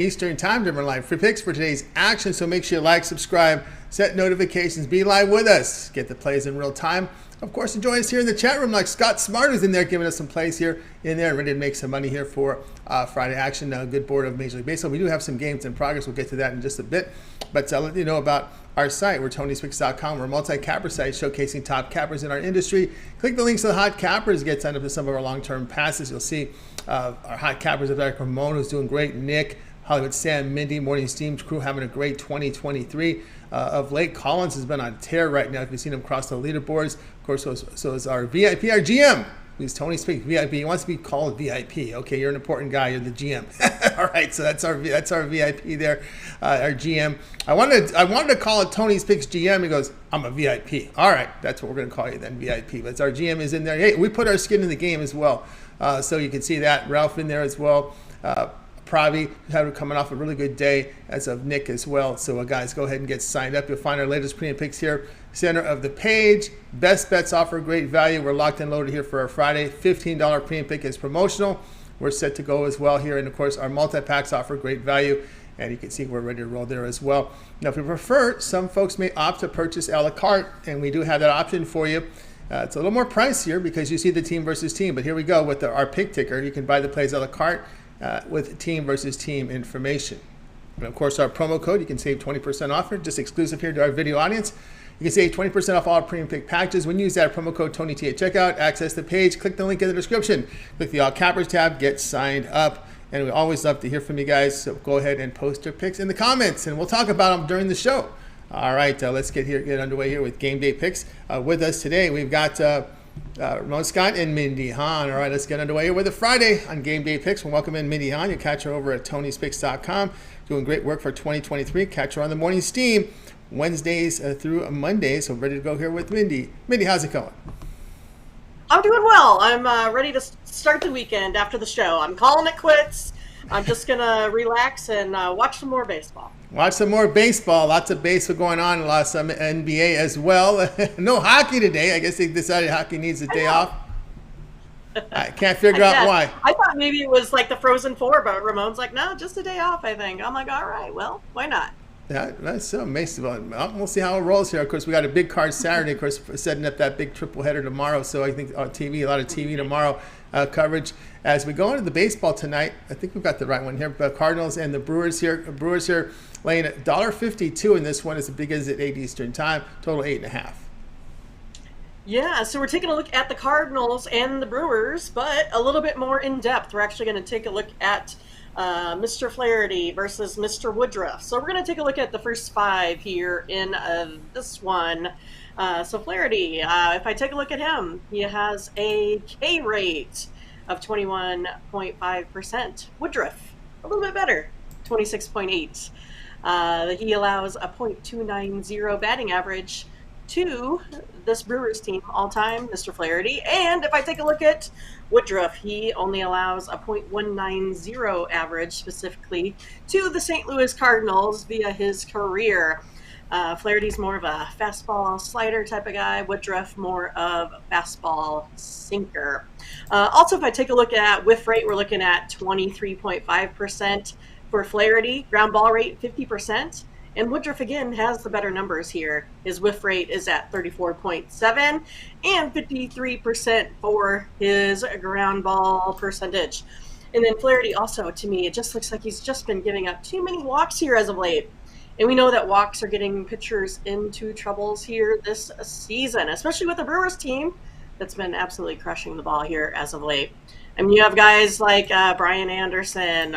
Eastern time, different live free picks for today's action. So make sure you like, subscribe, set notifications, be live with us, get the plays in real time. Of course, and join us here in the chat room like Scott Smart is in there giving us some plays here in there, ready to make some money here for Friday action. Good board of Major League Baseball. We do have some games in progress. We'll get to that in just a bit. But I'll let you know about our site. We're TonySpicks.com. We're a multi-capper site showcasing top cappers in our industry. Click the links to the hot cappers. Get signed up to some of our long-term passes. You'll see our hot cappers of like Ramon, who's doing great. Nick, Hollywood Sam, Mindy, Morning Steam's crew having a great 2023. Of late, Collins has been on tear right now. If you've seen him cross the leaderboards, of course, so is our VIP, our GM. He's Tony Speaks VIP. He wants to be called VIP. Okay, you're an important guy. You're the GM. All right, so that's our VIP there, our GM. I wanted to call it Tony Speaks GM. He goes, I'm a VIP. All right, that's what we're going to call you then, VIP. But our GM is in there. Hey, we put our skin in the game as well, so you can see that. Ralph in there as well. Pravi coming off a really good day, as of Nick as well. So guys, go ahead and get signed up. You'll find our latest premium picks here, center of the page. Best bets offer great value. We're locked and loaded here for our Friday. $15 premium pick is promotional. We're set to go as well here. And of course, our multi-packs offer great value. And you can see we're ready to roll there as well. Now, if you prefer, some folks may opt to purchase a la carte, and we do have that option for you. It's a little more pricier because you see the team versus team. But here we go with our pick ticker. You can buy the plays a la carte. With team versus team information. And of course, our promo code, you can save 20% off it, just exclusive here to our video audience. You can save 20% off all premium pick packages when you use that promo code TonyT at checkout. Access the page, click the link in the description, click the All Cappers tab, get signed up. And we always love to hear from you guys, so go ahead and post your picks in the comments, and we'll talk about them during the show. All right, let's get underway here with game day picks. With us today, we've got Ramon, Scott, and Mindy Hahn. All right, let's get underway here with a Friday on Game Day Picks. We'll welcome in Mindy Hahn. You catch her over at TonySpicks.com. Doing great work for 2023. Catch her on the Morning Steam Wednesdays through Mondays. So ready to go here with Mindy. Mindy, how's it going? I'm doing well. I'm ready to start the weekend after the show. I'm calling it quits. I'm just going to relax and watch some more baseball. Watch some more baseball. Lots of baseball going on. Lots of NBA as well. No hockey today. I guess they decided hockey needs a day off. I can't figure out why. I thought maybe it was like the Frozen Four, but Ramon's like, no, just a day off, I think. I'm like, all right, well, why not? Yeah, that's so amazing. Well, we'll see how it rolls here. Of course, we got a big card Saturday. Of course, setting up that big triple header tomorrow. So I think on TV, a lot of TV tomorrow coverage. As we go into the baseball tonight, I think we've got the right one here. The Cardinals and the Brewers here. Brewers here laying at $1.52 in this one. As big as at 8 Eastern time. Total 8.5. Yeah, so we're taking a look at the Cardinals and the Brewers, but a little bit more in depth. We're actually going to take a look at Mr. Flaherty versus Mr. Woodruff. So we're going to take a look at the first five here in this one. So Flaherty, if I take a look at him, he has a K rate of 21.5%. Woodruff, a little bit better, 26.8. He allows a .290 batting average to this Brewers team all-time, Mr. Flaherty. And if I take a look at Woodruff, he only allows a .190 average specifically to the St. Louis Cardinals via his career. Flaherty's more of a fastball slider type of guy. Woodruff more of a fastball sinker. Also, if I take a look at whiff rate, we're looking at 23.5% for Flaherty. Ground ball rate, 50%. And Woodruff, again, has the better numbers here. His whiff rate is at 34.7 and 53% for his ground ball percentage. And then Flaherty also, to me, it just looks like he's just been giving up too many walks here as of late. And we know that walks are getting pitchers into troubles here this season, especially with the Brewers team that's been absolutely crushing the ball here as of late. I mean, you have guys like Brian Anderson,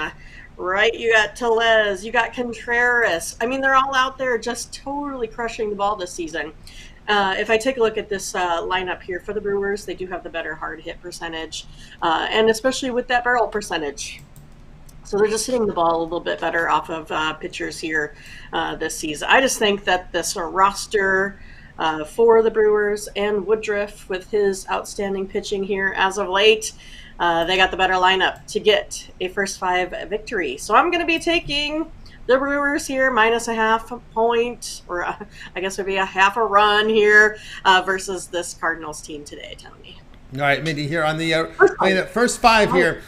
right? You got Tellez, you got Contreras. I mean, they're all out there just totally crushing the ball this season. If I take a look at this lineup here for the Brewers, they do have the better hard hit percentage, and especially with that barrel percentage. So they're just hitting the ball a little bit better off of pitchers here this season. I just think that this roster for the Brewers and Woodruff with his outstanding pitching here as of late, they got the better lineup to get a first five victory. So I'm going to be taking the Brewers here minus a half a point, or I guess it would be a half a run here versus this Cardinals team today, Tony. All right, Mindy, here on the First first 5 here.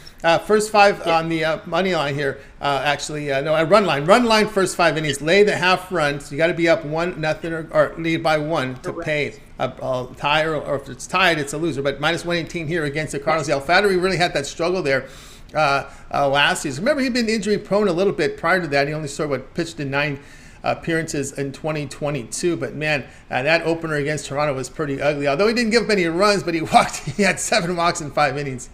First 5 on the money line here. No, a run line. Run line first 5 innings. Lay the half run. So you got to be up 1-0 or lead by 1 to pay a tie, or if it's tied, it's a loser. But minus 118 here against the Cardinals. Alfadary really had that struggle there last season. Remember, he'd been injury prone a little bit prior to that. He only pitched in 9 appearances in 2022, but man, that opener against Toronto was pretty ugly. Although he didn't give up any runs, but he had 7 walks in 5 innings.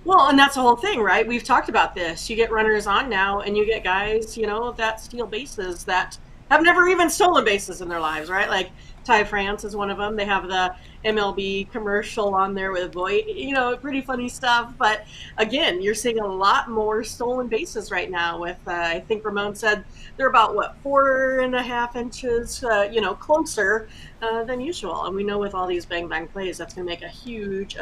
Well, and that's the whole thing, right? We've talked about this. You get runners on now, and you get guys, that steal bases that have never even stolen bases in their lives, right? Like Ty France is one of them. They have the MLB commercial on there with Voight, pretty funny stuff. But again, you're seeing a lot more stolen bases right now with, I think Ramon said they're about, 4.5 inches, closer than usual. And we know with all these bang-bang plays, that's going to make a huge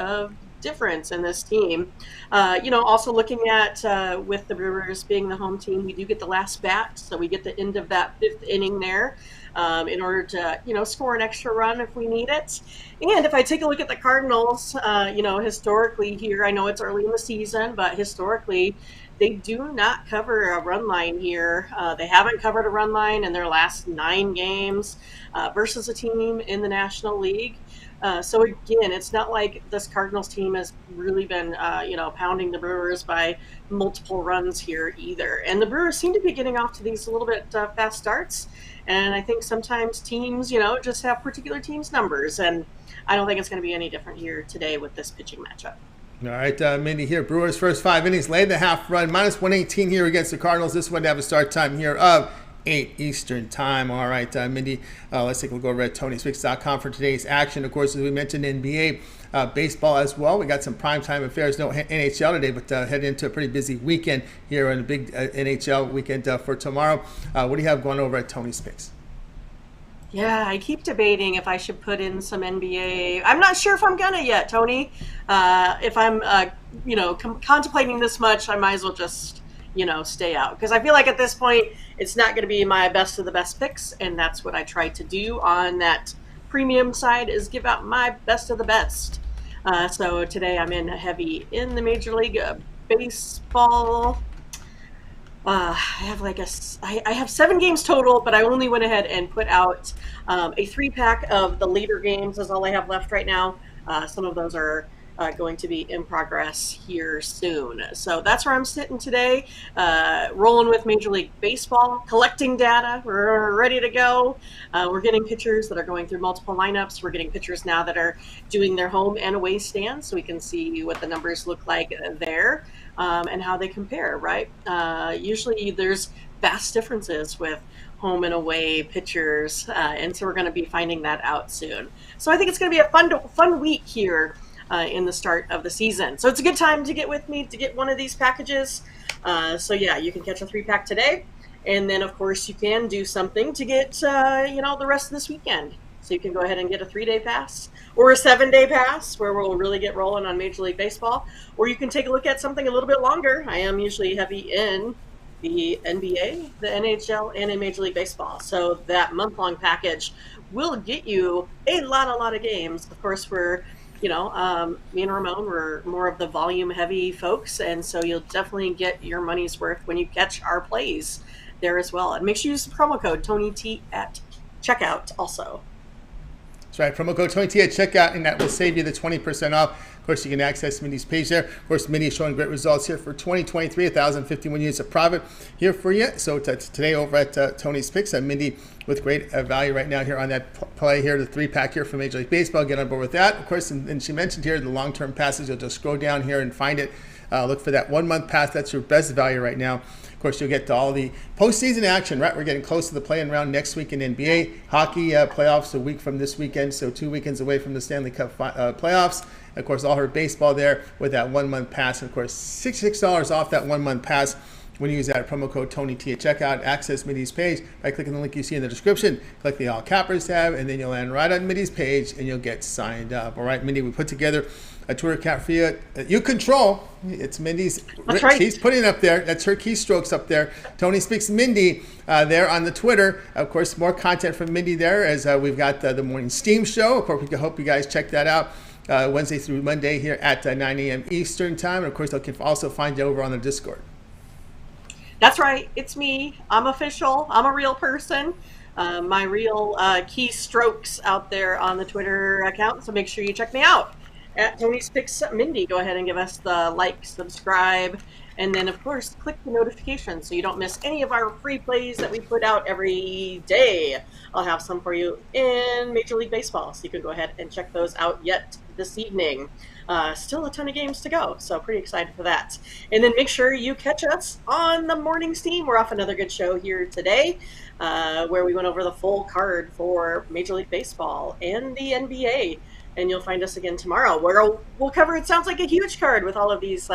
difference in this team. Also looking at with the Brewers being the home team, we do get the last bat, so we get the end of that 5th inning there in order to score an extra run if we need it. And if I take a look at the Cardinals, historically here, I know it's early in the season, but historically they do not cover a run line here. They haven't covered a run line in their last 9 games versus a team in the National League. So again, it's not like this Cardinals team has really been, pounding the Brewers by multiple runs here either. And the Brewers seem to be getting off to these a little bit fast starts. And I think sometimes teams, just have particular teams' numbers. And I don't think it's going to be any different here today with this pitching matchup. All right, Mindy here. Brewers first 5 innings, laid the half run, minus 118 here against the Cardinals. This one to have a start time here of 8 Eastern time. All right, Mindy, let's take a look over at TonySpicks.com for today's action. Of course, as we mentioned, NBA baseball as well. We got some primetime affairs, no NHL today, but heading into a pretty busy weekend here on a big NHL weekend for tomorrow. What do you have going over at Tony's Picks? Yeah, I keep debating if I should put in some NBA. I'm not sure if I'm gonna yet, Tony. If I'm, contemplating this much, I might as well just, stay out. Because I feel like at this point, it's not going to be my best of the best picks, and that's what I try to do on that premium side is give out my best of the best. So today I'm in heavy in the Major League Baseball. I have 7 games total, but I only went ahead and put out a 3-pack of the later games is all I have left right now. Some of those are going to be in progress here soon. So that's where I'm sitting today, rolling with Major League Baseball, collecting data. We're ready to go. We're getting pitchers that are going through multiple lineups. We're getting pitchers now that are doing their home and away stands, so we can see what the numbers look like there and how they compare, right? Usually there's vast differences with home and away pitchers, and so we're going to be finding that out soon. So I think it's going to be a fun week here in the start of the season. So it's a good time to get with me to get one of these packages. So yeah, you can catch a 3-pack today. And then of course you can do something to get, the rest of this weekend. So you can go ahead and get a 3-day pass or a 7-day pass where we'll really get rolling on Major League Baseball. Or you can take a look at something a little bit longer. I am usually heavy in the NBA, the NHL, and in Major League Baseball. So that month-long package will get you a lot of games. Of course, we're me and Ramon, we're more of the volume-heavy folks, and so you'll definitely get your money's worth when you catch our plays there as well. And make sure you use the promo code TonyT at checkout also. That's right, promo code TonyT at checkout, and that will save you the 20% off. Of course, you can access Mindy's page there. Of course, Mindy is showing great results here for 2023, 1,051 units of profit here for you. So today over at Tony's Picks, Mindy with great value right now here on that play here, the 3-pack here for Major League Baseball. Get on board with that. Of course, and she mentioned here the long-term passes. You'll just scroll down here and find it. Look for that 1-month pass. That's your best value right now. Of course, you'll get to all the postseason action, right? We're getting close to the play-in round next week in NBA. Hockey playoffs a week from this weekend, so 2 weekends away from the Stanley Cup playoffs. Of course, all her baseball there with that 1-month pass. And of course, $66 off that 1-month pass when you use that promo code TonyT at checkout. Access Mindy's page by clicking the link you see in the description. Click the All Cappers tab, and then you'll land right on Mindy's page, and you'll get signed up. All right, Mindy, we put together a Twitter account for you that you control. It's Mindy's. That's right. She's putting it up there. That's her keystrokes up there. Tony Speaks Mindy there on the Twitter. Of course, more content from Mindy there as we've got the Morning Steam Show. Of course, we hope you guys check that out. Wednesday through Monday here at 9 a.m. Eastern time. And of course, they can also find you over on the Discord. That's right. It's me. I'm official. I'm a real person. My real keystrokes out there on the Twitter account. So make sure you check me out at Tony's Picks Mindy. Go ahead and give us the like, subscribe, and then of course click the notifications so you don't miss any of our free plays that we put out every day. I'll have some for you in Major League Baseball, so you can go ahead and check those out yet this evening. Still a ton of games to go, so pretty excited for that. And then make sure you catch us on the morning steam. We're off another good show here today, where we went over the full card for Major League Baseball and the NBA. And you'll find us again tomorrow, where we'll cover, it sounds like a huge card with all of these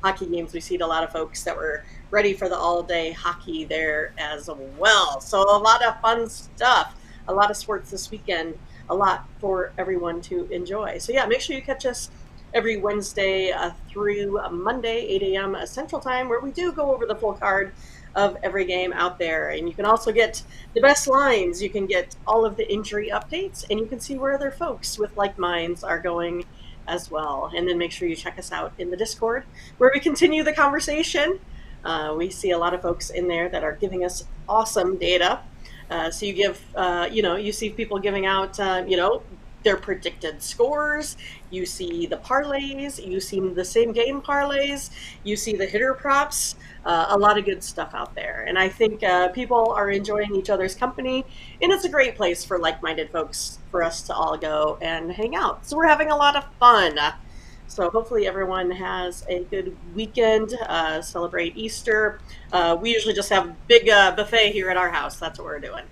hockey games. We see a lot of folks that were ready for the all-day hockey there as well. So a lot of fun stuff, a lot of sports this weekend, a lot for everyone to enjoy. So yeah, make sure you catch us every Wednesday through Monday, 8 a.m. Central Time, where we do go over the full card of every game out there. And you can also get the best lines. You can get all of the injury updates, and you can see where other folks with like minds are going as well. And then make sure you check us out in the Discord, where we continue the conversation. We see a lot of folks in there that are giving us awesome data. So you give, you see people giving out, their predicted scores. You see the parlays. You see the same game parlays. You see the hitter props. A lot of good stuff out there. And I think people are enjoying each other's company. And it's a great place for like-minded folks for us to all go and hang out. So we're having a lot of fun. So hopefully everyone has a good weekend. Celebrate Easter. We usually just have big buffet here at our house. That's what we're doing.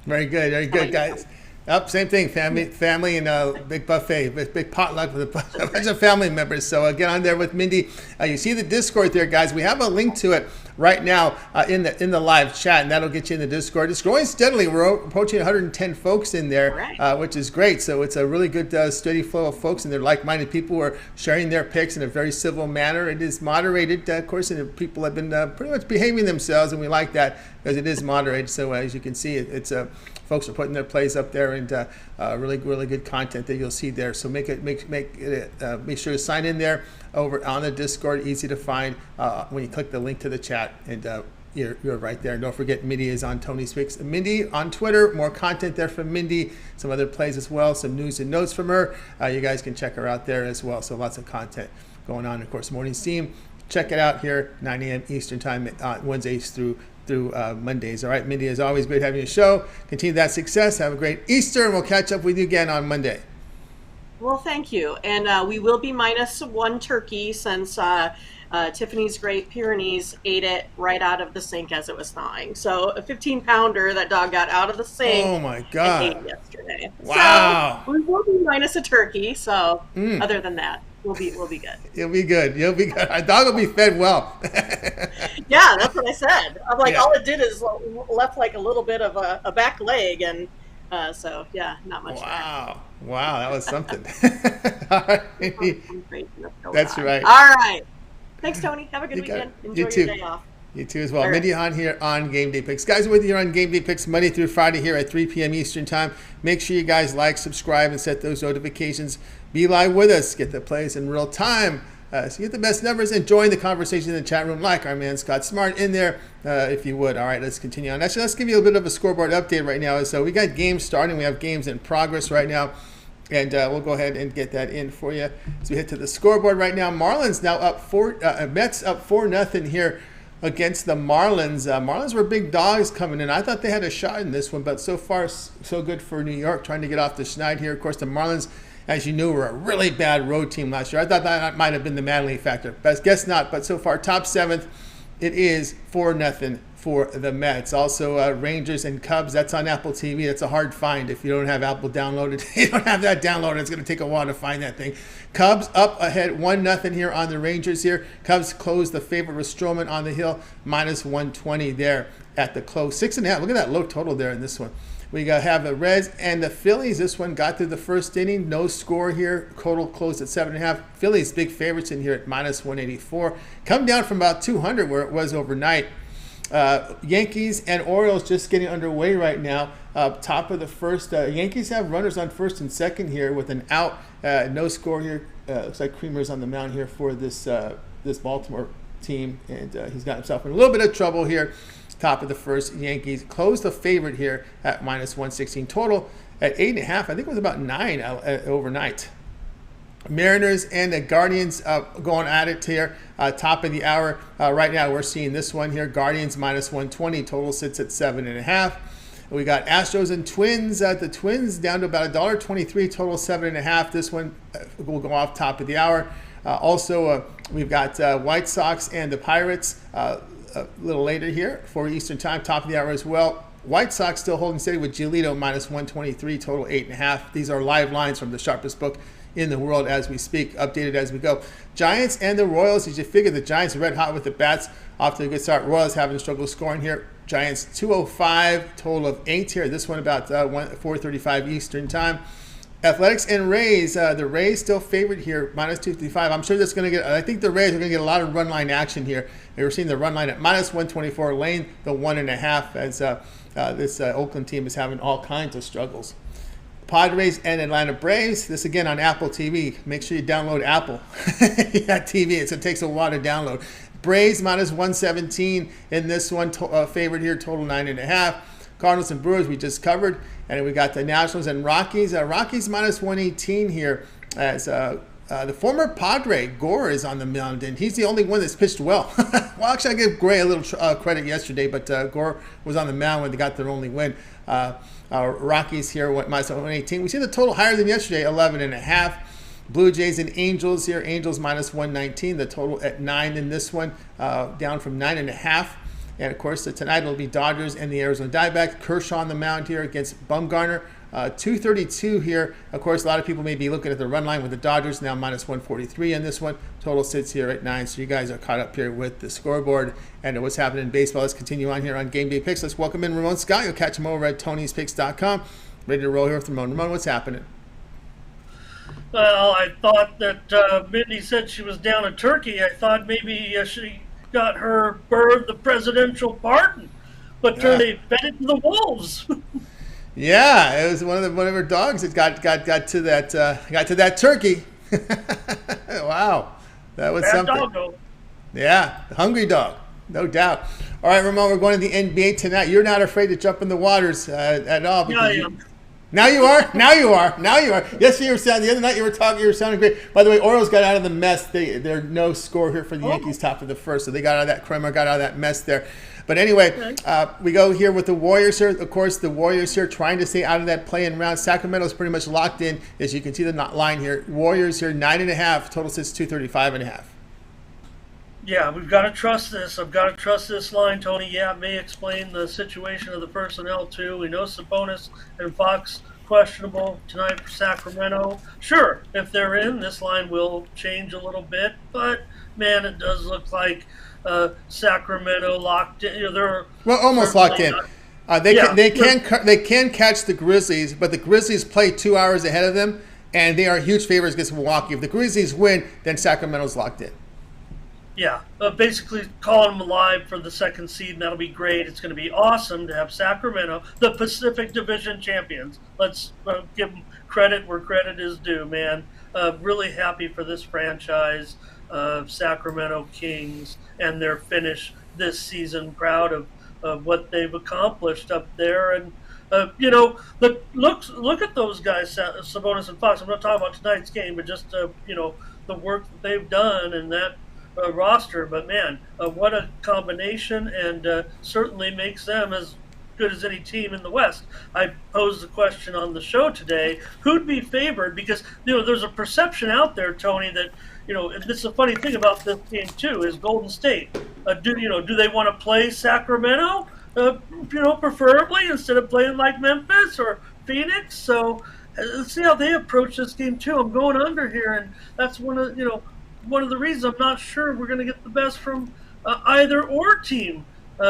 Very good, guys. Up, same thing, family, and big buffet, big potluck with a bunch of family members. So get on there with Mindy. You see the Discord there, guys. We have a link to it right now in the live chat, and that'll get you in the Discord. It's growing steadily. We're approaching 110 folks in there, right. Which is great. So it's a really good, steady flow of folks, and they're like-minded people who are sharing their picks in a very civil manner. It is moderated, of course, and people have been pretty much behaving themselves, and we like that because it is moderated. So as you can see, it's folks are putting their plays up there, and really good content that you'll see there. So make sure to sign in there over on the Discord. Easy to find when you click the link to the chat, and you're right there. And don't forget, Mindy is on Tony's Picks. Mindy on Twitter. More content there from Mindy. Some other plays as well. Some news and notes from her. You guys can check her out there as well. So lots of content going on. Of course, morning steam. Check it out here, 9 a.m. Eastern time, Wednesdays through Mondays. All right, Mindy, as always, great having you show. Continue that success. Have a great Easter, and we'll catch up with you again on Monday. Well, thank you. And we will be minus one turkey since Tiffany's Great Pyrenees ate it right out of the sink as it was thawing. So a 15-pounder that dog got out of the sink. Oh my God! And ate yesterday. Wow. So we will be minus a turkey. So other than that, we'll be good. You'll be good. Our dog will be fed well. Yeah, that's what I said. I'm like, all it did is left like a little bit of a back leg, and so yeah, not much. Wow, that was something. All right. That's right. All right. Thanks, Tony. Have a good weekend. Enjoy your day off. You too as well. Mindy on here on Game Day Picks. Guys, with you on Game Day Picks Monday through Friday here at 3 p.m. Eastern Time. Make sure you guys like, subscribe, and set those notifications. Be live with us. Get the plays in real time. So you get the best numbers and join the conversation in the chat room like our man Scott Smart in there, if you would. All right, let's continue on. Actually, let's give you a bit of a scoreboard update right now. So we got games starting. We have games in progress right now. And we'll go ahead and get that in for you. As we hit to the scoreboard right now, Marlins now up Mets up 4-0 here against the Marlins. Marlins were big dogs coming in. I thought they had a shot in this one, but so far so good for New York, trying to get off the schneid here. Of course, the Marlins, as you knew, were a really bad road team last year. I thought that might have been the Mattingly factor, but I guess not. But so far, top 7th, it is 4-0 for the Mets. Also, Rangers and Cubs, that's on Apple TV. That's a hard find if you don't have Apple downloaded. You don't have that downloaded. It's going to take a while to find that thing. Cubs up ahead 1-0 here on the Rangers here. Cubs closed the favorite with Stroman on the hill, minus 120 there at the close. 6.5. Look at that low total there in this one. We have the Reds and the Phillies. This one got through the first inning. No score here. Total closed at 7.5. Phillies big favorites in here at minus 184. Come down from about 200 where it was overnight. Yankees and Orioles just getting underway right now. Top of the first. Yankees have runners on first and second here with an out. No score here. Looks like Creamer's on the mound here for this Baltimore team, and he's got himself in a little bit of trouble here. Top of the first, Yankees closed the favorite here at minus 116 total at 8.5. I think it was about 9 overnight. Mariners and the Guardians going at it here. Top of the hour. Right now we're seeing this one here. Guardians minus 120. Total sits at 7.5. We got Astros and Twins. The Twins down to about $1.23. Total 7.5. This one will go off top of the hour. Also, we've got White Sox and the Pirates a little later here for Eastern time. Top of the hour as well. White Sox still holding steady with Giolito minus 123. Total 8.5. These are live lines from the sharpest book in the world as we speak, updated as we go. Giants and the Royals, as you figure, the Giants are red hot with the bats, off to a good start. Royals having struggle scoring here. Giants 205, total of 8 here. This one about 4:35 Eastern time. Athletics and Rays, the Rays still favored here, minus 235. I'm sure that's going to get, I think the Rays are going to get a lot of run line action here. We're seeing the run line at minus 124, laying the 1.5 as this Oakland team is having all kinds of struggles. Padres and Atlanta Braves. This again on Apple TV. Make sure you download Apple. Yeah, TV. So it takes a while to download. Braves minus 117 in this one. Favorite here, total 9.5. Cardinals and Brewers we just covered. And we got the Nationals and Rockies. Rockies minus 118 here as the former Padre, Gore, is on the mound, and he's the only one that's pitched well. Well, actually, I give Gray a little credit yesterday, but Gore was on the mound when they got their only win. Rockies here went minus 118. We see the total higher than yesterday, 11.5. Blue Jays and Angels here. Angels minus 119. The total at 9 in this one, down from 9.5. And of course, tonight it'll be Dodgers and the Arizona Diamondbacks. Kershaw on the mound here against Bumgarner. 232 here. Of course, a lot of people may be looking at the run line with the Dodgers now minus 143 in this one. Total sits here at 9. So you guys are caught up here with the scoreboard and what's happening in baseball. Let's continue on here on Game Day Picks. Let's welcome in Ramon Scott. You'll catch him over at Tony'sPicks.com. Ready to roll here with Ramon. Ramon, what's happening? Well, I thought that Mindy said she was down in Turkey. I thought maybe she got her bird the presidential pardon, but they fed it to the wolves. Yeah, it was one of her dogs that got to that turkey. Wow, that was Bad something. Doggo. Yeah, hungry dog, no doubt. All right, Ramon, we're going to the NBA tonight. You're not afraid to jump in the waters at all. Yeah, I am. Now you are. Yesterday you were sounding. The other night you were talking. You were sounding great. By the way, Orioles got out of the mess. They're no score here for the Yankees, top of the first. So they got out of that. Kramer got out of that mess there. But anyway, we go here with the Warriors here. Of course, the Warriors here trying to stay out of that play-in round. Sacramento's pretty much locked in, as you can see the line here. Warriors here 9.5. Total sits 235.5. Yeah, we've got to trust this. I've got to trust this line, Tony. Yeah, it may explain the situation of the personnel, too. We know Sabonis and Fox questionable tonight for Sacramento. Sure, if they're in, this line will change a little bit. But, man, it does look like Sacramento locked in. They're almost locked in. They can catch the Grizzlies, but the Grizzlies play 2 hours ahead of them, and they are huge favorites against Milwaukee. If the Grizzlies win, then Sacramento's locked in. Yeah, basically calling them alive for the second seed, and that'll be great. It's going to be awesome to have Sacramento, the Pacific Division champions. Let's give them credit where credit is due, man. Really happy for this franchise, Sacramento Kings, and their finish this season. Proud of what they've accomplished up there. And, look at those guys, Sabonis and Fox. I'm not talking about tonight's game, but just, the work that they've done and that roster, but man, what a combination, and certainly makes them as good as any team in the West. I posed the question on the show today, who'd be favored, because there's a perception out there, Tony, that and this is a funny thing about this game too, is Golden State. Do they want to play Sacramento? Preferably instead of playing like Memphis or Phoenix. So let's see how they approach this game too. I'm going under here, and that's one of the reasons I'm not sure we're going to get the best from either or team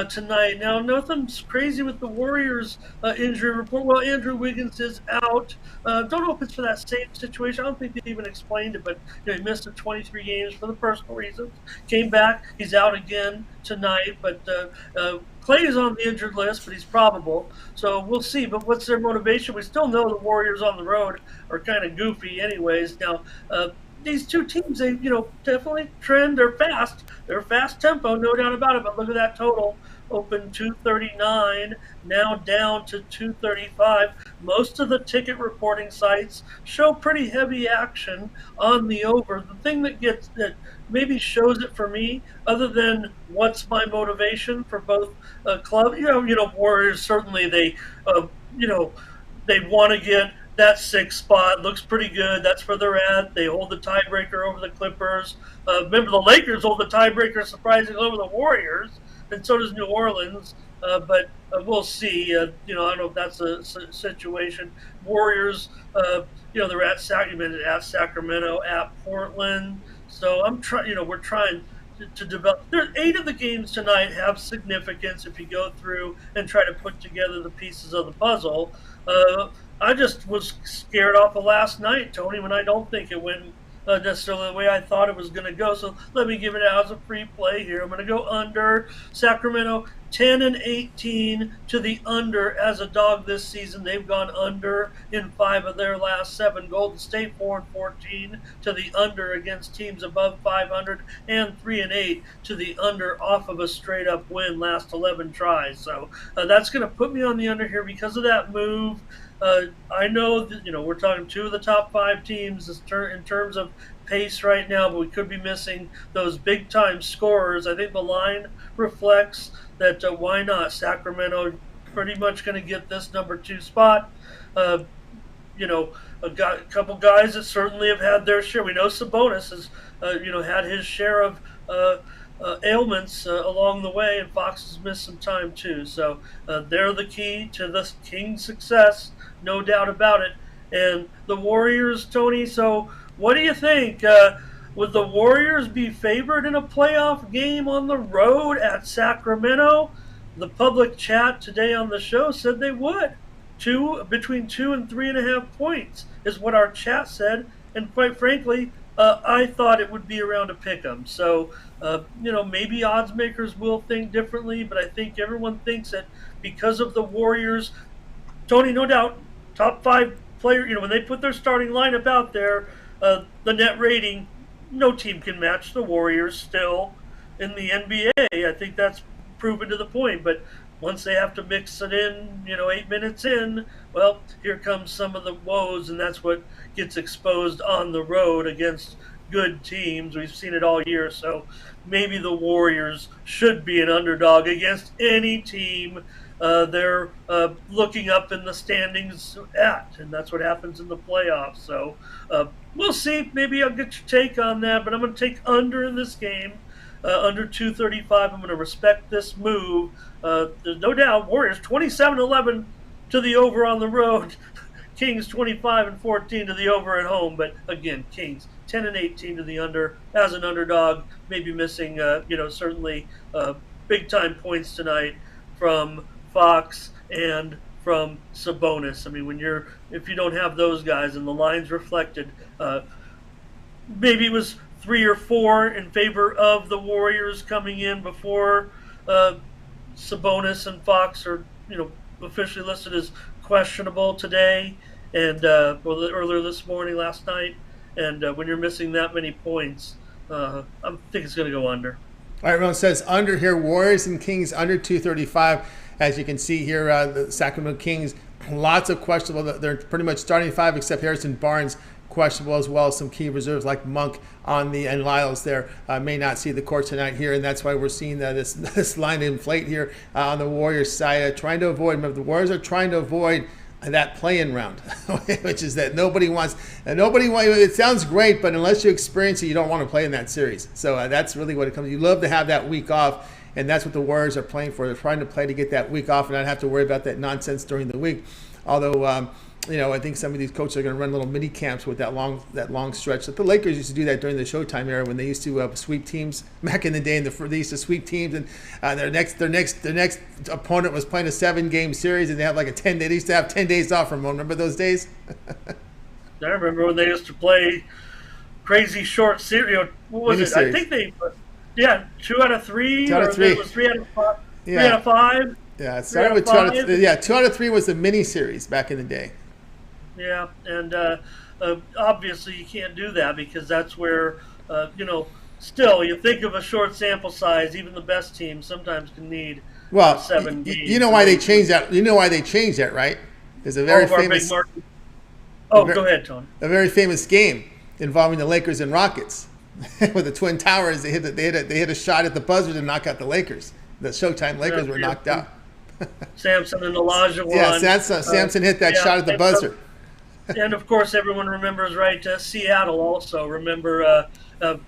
tonight. Now, nothing's crazy with the Warriors injury report. Well, Andrew Wiggins is out. Don't know if it's for that same situation. I don't think they even explained it, but he missed the 23 games for the personal reasons. Came back. He's out again tonight, but Clay is on the injured list, but he's probable. So we'll see. But what's their motivation? We still know the Warriors on the road are kind of goofy anyways. Now, these two teams, they definitely trend. They're fast. They're fast tempo, no doubt about it. But look at that total. Open 239, now down to 235. Most of the ticket reporting sites show pretty heavy action on the over. The thing that maybe shows it for me, other than what's my motivation for both clubs, Warriors certainly they want to get that sixth spot. Looks pretty good. That's where they're at. They hold the tiebreaker over the Clippers. Remember, the Lakers hold the tiebreaker surprisingly over the Warriors, and so does New Orleans. But we'll see. I don't know if that's a situation. Warriors, they're at Sacramento, at Portland. So I'm trying. We're trying to develop. 8 of the games tonight have significance if you go through and try to put together the pieces of the puzzle. I just was scared off of last night, Tony, when I don't think it went necessarily the way I thought it was going to go. So let me give it out as a free play here. I'm going to go under. Sacramento 10-18 to the under as a dog this season. They've gone under in 5 of their last 7. Golden State 4-14 to the under against teams above 500, and 3-8 to the under off of a straight up win last 11 tries. So that's going to put me on the under here because of that move. I know that, we're talking 2 of the top 5 teams in terms of pace right now, but we could be missing those big-time scorers. I think the line reflects that why not? Sacramento pretty much going to get this number 2 spot. A couple guys that certainly have had their share. We know Sabonis has, had his share of ailments along the way, and Fox has missed some time too. So they're the key to the Kings' success, no doubt about it. And the Warriors, Tony, so what do you think? Would the Warriors be favored in a playoff game on the road at Sacramento? The public chat today on the show said they would. Between 2 and 3.5 points is what our chat said. And quite frankly, I thought it would be around a pick'em. So, maybe odds makers will think differently, but I think everyone thinks that because of the Warriors, Tony, no doubt, top 5 player, when they put their starting lineup out there, the net rating, no team can match the Warriors still in the NBA. I think that's proven to the point. But once they have to mix it in, 8 minutes in, well, here comes some of the woes, and that's what gets exposed on the road against good teams. We've seen it all year, so maybe the Warriors should be an underdog against any team they're looking up in the standings at, and that's what happens in the playoffs. So we'll see. Maybe I'll get your take on that, but I'm going to take under in this game. Under 235, I'm going to respect this move. There's no doubt Warriors 27-11 to the over on the road. Kings 25-14 to the over at home. But again, Kings 10-18 to the under as an underdog. Maybe missing, certainly big time points tonight from Fox and from Sabonis. I mean, if you don't have those guys and the lines reflected, maybe it was 3 or 4 in favor of the Warriors coming in before Sabonis and Fox are, officially listed as questionable today and earlier this morning, last night. And when you're missing that many points, I think it's going to go under. All right, Ramon says under here, Warriors and Kings under 235. As you can see here, the Sacramento Kings, lots of questionable. They're pretty much starting 5 except Harrison Barnes, questionable as well. Some key reserves like Monk and Lyles there may not see the court tonight here, and that's why we're seeing this line inflate here on the Warriors side, trying to avoid. Remember, the Warriors are trying to avoid that play-in round, which is that nobody wants. It sounds great, but unless you experience it, you don't want to play in that series. So that's really what it comes. You love to have that week off. And that's what the Warriors are playing for. They're trying to play to get that week off and not have to worry about that nonsense during the week. Although I think some of these coaches are going to run little mini camps with that long stretch. But the Lakers used to do that during the Showtime era when they used to sweep teams back in the day. They used to sweep teams, and their next opponent was playing a 7-game series, and they have like they used to have 10 days off. Ramon, remember those days? I remember when they used to play crazy short series. What was it? I think 2 out of 3. 2 out of 3. It was 3 out of 5. Yeah. 3 out of 5. Yeah, it started with 2 out of 3. Yeah, 2 out of 3 was the mini series back in the day. Yeah, and obviously you can't do that because that's where, still you think of a short sample size. Even the best teams sometimes can need 7 games. You know why they changed that? You know why they changed that, right? There's a very famous. Go ahead, Tony. A very famous game involving the Lakers and Rockets with the Twin Towers. They hit a shot at the buzzer to knock out the Lakers. The Showtime Lakers were knocked out. Samson and Elijah won. Yeah, Samson hit that shot at the buzzer. And of course, everyone remembers, right? Seattle also remember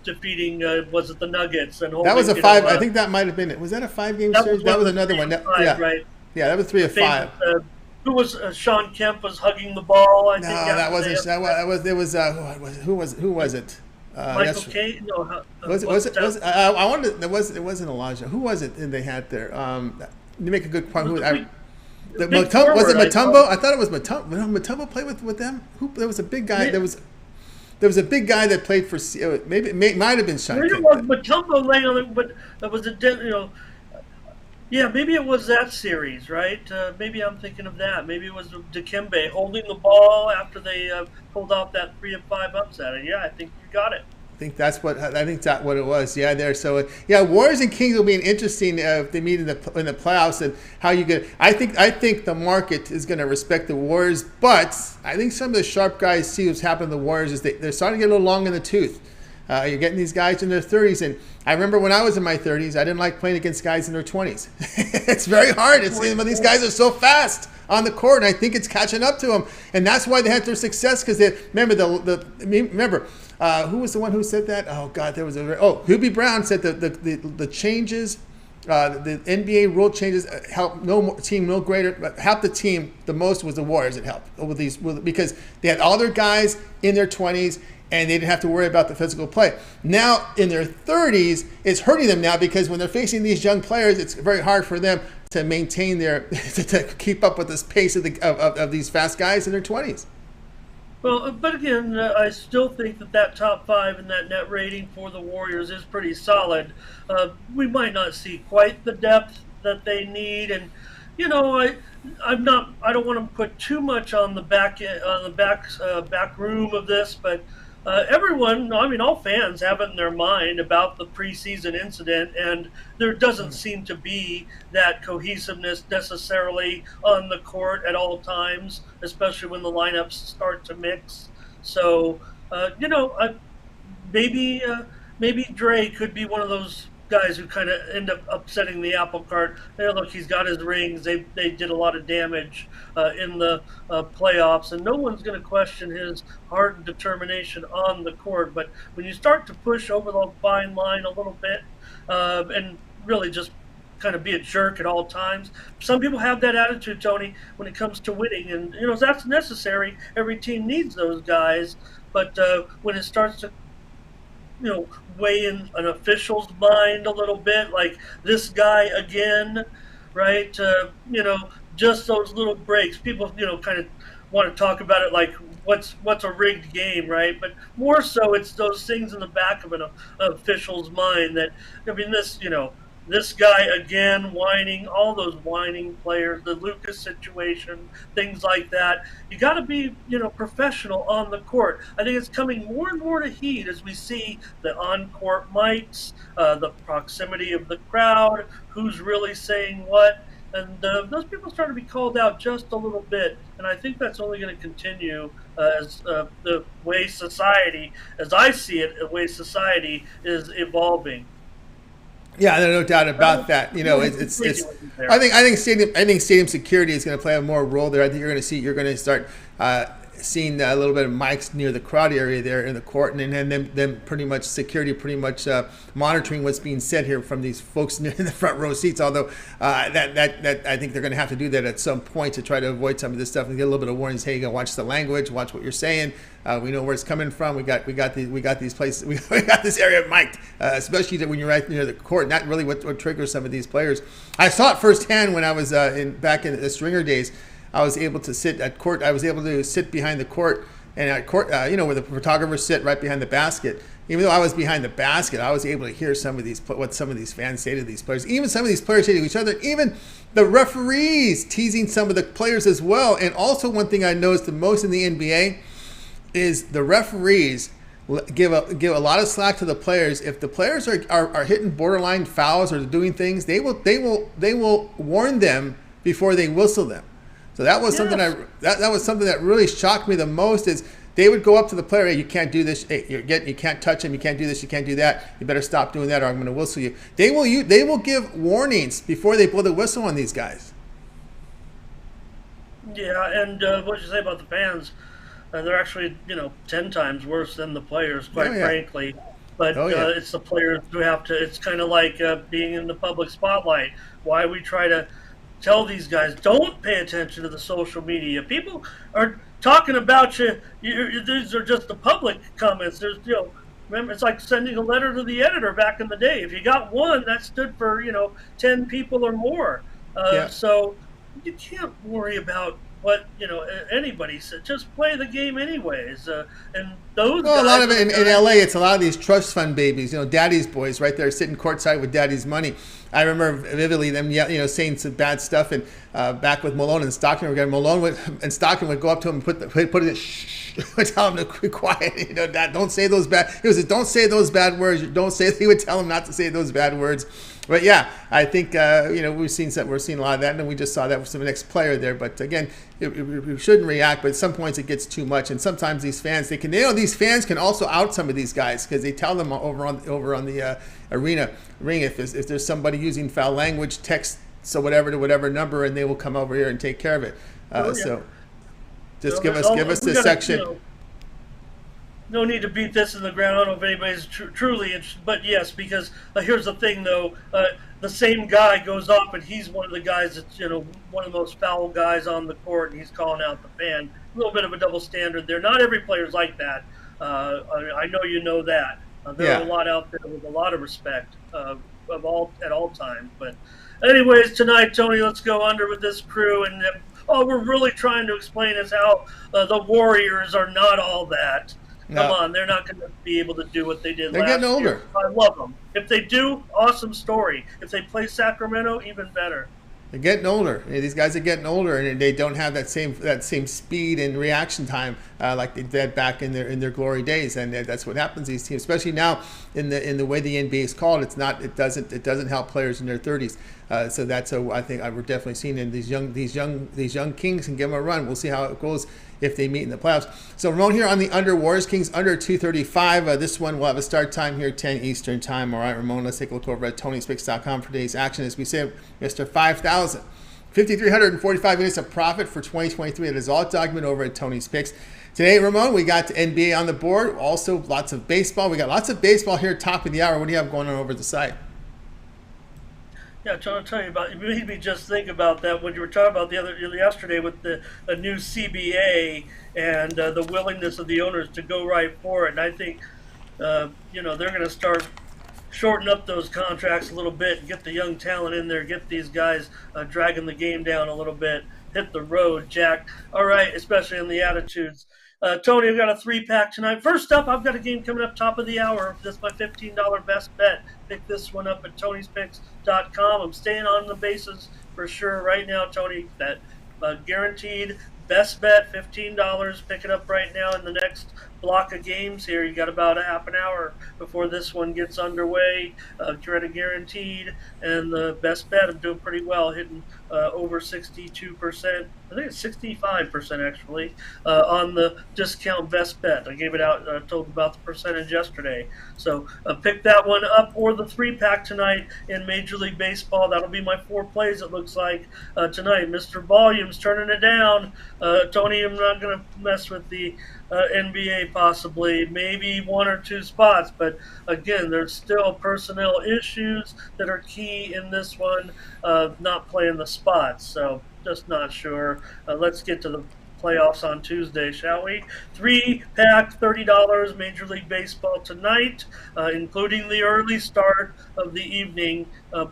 defeating was it the Nuggets and that was a 5. I think that might have been. Was that a 5-game series? That was another one. Right. Yeah, that was 3 of 5. Who was Sean Kemp was hugging the ball? I think that wasn't. Who was it? Michael Caine? No. I wanted. It wasn't Elijah. Who was it? They had there. You make a good point. Was it Mutombo? I thought it was Mutombo. Mutombo played with them. There was a big guy. There was a big guy that played for. Maybe it might have been Sean Kemp. It was Mutombo laying on it, but that was Yeah, maybe it was that series, right? Maybe I'm thinking of that. Maybe it was Dikembe holding the ball after they pulled off that 3 of 5 upset. Yeah, I think you got it. I think that's what it was. Yeah, there. So Warriors and Kings will be an interesting if they meet in the playoffs and how you get. I think the market is going to respect the Warriors, but I think some of the sharp guys see what's happened to the Warriors is they're starting to get a little long in the tooth. You're getting these guys in their 30s, and I remember when I was in my 30s, I didn't like playing against guys in their 20s. It's very hard. These guys are so fast on the court, and I think it's catching up to them, and that's why they had their success. Because remember who was the one who said that? Oh God, there was Hubie Brown said the changes. The NBA rule changes helped helped the team the most was the Warriors. It helped because they had all their guys in their 20s and they didn't have to worry about the physical play. Now in their 30s, it's hurting them now because when they're facing these young players, it's very hard for them to maintain to keep up with this pace of these fast guys in their 20s. Well, but again, I still think that top 5 in that net rating for the Warriors is pretty solid. We might not see quite the depth that they need, and I don't want to put too much on the back room of this, but everyone, all fans have it in their mind about the preseason incident, and there doesn't seem to be that cohesiveness necessarily on the court at all times, especially when the lineups start to mix. So, maybe Dre could be one of those guys who kind of end up upsetting the apple cart. Hey, look, he's got his rings. They did a lot of damage in the playoffs, and no one's going to question his heart and determination on the court. But when you start to push over the fine line a little bit and really just kind of be a jerk at all times, some people have that attitude, Tony, when it comes to winning, and that's necessary. Every team needs those guys, but when it starts to weigh in an official's mind a little bit, like this guy again, right? Just those little breaks. People, kind of want to talk about it like what's a rigged game, right? But more so, it's those things in the back of an official's mind that, this guy again whining, all those whining players, the Lucas situation, things like that. You got to be, professional on the court. I think it's coming more and more to heed as we see the on-court mics, the proximity of the crowd, who's really saying what. And those people start to be called out just a little bit. And I think that's only going to continue as the way society, as I see it, the way society is evolving. Yeah, there's no doubt about that. It's. I think stadium security is going to play a more role there. I think you're going to start seeing a little bit of mics near the crowd area there in the court, and then them pretty much security pretty much monitoring what's being said here from these folks in the front row seats. Although that I think they're going to have to do that at some point to try to avoid some of this stuff and get a little bit of warnings. Hey, you got to watch the language, watch what you're saying. We know where it's coming from. We got these places. We got this area mic'd, especially when you're right near the court. Not really what triggers some of these players. I saw it firsthand when I was back in the Stringer days. I was able to sit at court. I was able to sit behind the court, and at court, where the photographers sit right behind the basket. Even though I was behind the basket, I was able to hear what some of these fans say to these players. Even some of these players say to each other. Even the referees teasing some of the players as well. And also, one thing I noticed the most in the NBA is the referees give a lot of slack to the players. If the players are hitting borderline fouls or doing things, they will warn them before they whistle them. So that was something that was something that really shocked me the most. Is they would go up to the player, hey, you can't do this, hey, you can't touch him, you can't do this, you can't do that, you better stop doing that or I'm going to whistle you. They will give warnings before they blow the whistle on these guys. Yeah, and what you say about the fans? They're actually 10 times worse than the players, quite frankly. But it's the players who have to. It's kind of like being in the public spotlight. Why we try to tell these guys, don't pay attention to the social media. People are talking about you. These are just the public comments. There's, remember, it's like sending a letter to the editor back in the day. If you got one, that stood for, 10 people or more. So you can't worry about what anybody said. Just play the game anyways. And those guys, a lot of it in LA, it's a lot of these trust fund babies, daddy's boys right there sitting courtside with daddy's money. I remember vividly them saying some bad stuff, and back with Malone and Stockton, Stockton would go up to him and put it in, shh, tell him to be quiet. Dad, don't say those bad. He was don't say those bad words. He would tell him not to say those bad words. But yeah, I think we're seeing a lot of that, and we just saw that with the next player there. But again, we shouldn't react. But at some points, it gets too much, and sometimes these fans these fans can also out some of these guys because they tell them over on the arena ring if there's somebody using foul language, text to whatever number, and they will come over here and take care of it. So just give us this section. No need to beat this in the ground. I don't know if anybody's truly interested, but yes, because here's the thing, though. The same guy goes off, and he's one of the guys that's, one of the most foul guys on the court, and he's calling out the fan. A little bit of a double standard there. Not every player's like that. I know you know that. There are a lot out there with a lot of respect at all times. But anyways, tonight, Tony, let's go under with this crew. And all we're really trying to explain is how the Warriors are not all that. Come on, they're not going to be able to do what they did last year. They're getting older. I love them. If they do, awesome story. If they play Sacramento, even better. They're getting older. These guys are getting older, and they don't have that same speed and reaction time like they did back in their glory days. And that's what happens to these teams, especially now in the way the NBA is called. It doesn't help players in their 30s. So that's I think we're definitely seeing in these young Kings can give them a run. We'll see how it goes if they meet in the playoffs. So Ramon here on the under Warriors Kings under 235. This one will have a start time here 10 Eastern time. All right, Ramon, let's take a look over at Tony'sPicks.com for today's action. As we say, Mr. 5,345 units of profit for 2023. It is all documented over at Tony's Picks. Today, Ramon, we got NBA on the board. Also, lots of baseball. We got lots of baseball here top of the hour. What do you have going on over at the site? Yeah, trying to tell you about. It made me just think about that when you were talking about yesterday with the new CBA and the willingness of the owners to go right for it. And I think they're going to start shorten up those contracts a little bit and get the young talent in there, get these guys dragging the game down a little bit, hit the road, Jack. All right, especially in the attitudes. Tony, I've got a 3-pack tonight. First up, I've got a game coming up top of the hour. This is my $15 best bet. Pick this one up at Tony'sPicks.com. I'm staying on the bases for sure right now, Tony. That guaranteed best bet, $15. Pick it up right now in the next block of games here. You got about a half an hour before this one gets underway. Guaranteed, and the best bet, I'm doing pretty well, hitting over 62%. I think it's 65% actually on the discount best bet. I gave it out. I told about the percentage yesterday. So pick that one up or the 3-pack tonight in Major League Baseball. That'll be my 4 plays. It looks like tonight. Mr. Volume's turning it down. Tony, I'm not going to mess with the NBA possibly, maybe one or two spots, but again, there's still personnel issues that are key in this one, not playing the spots. So just not sure. Let's get to the playoffs on Tuesday, shall we? 3-pack, $30, Major League Baseball tonight, including the early start of the evening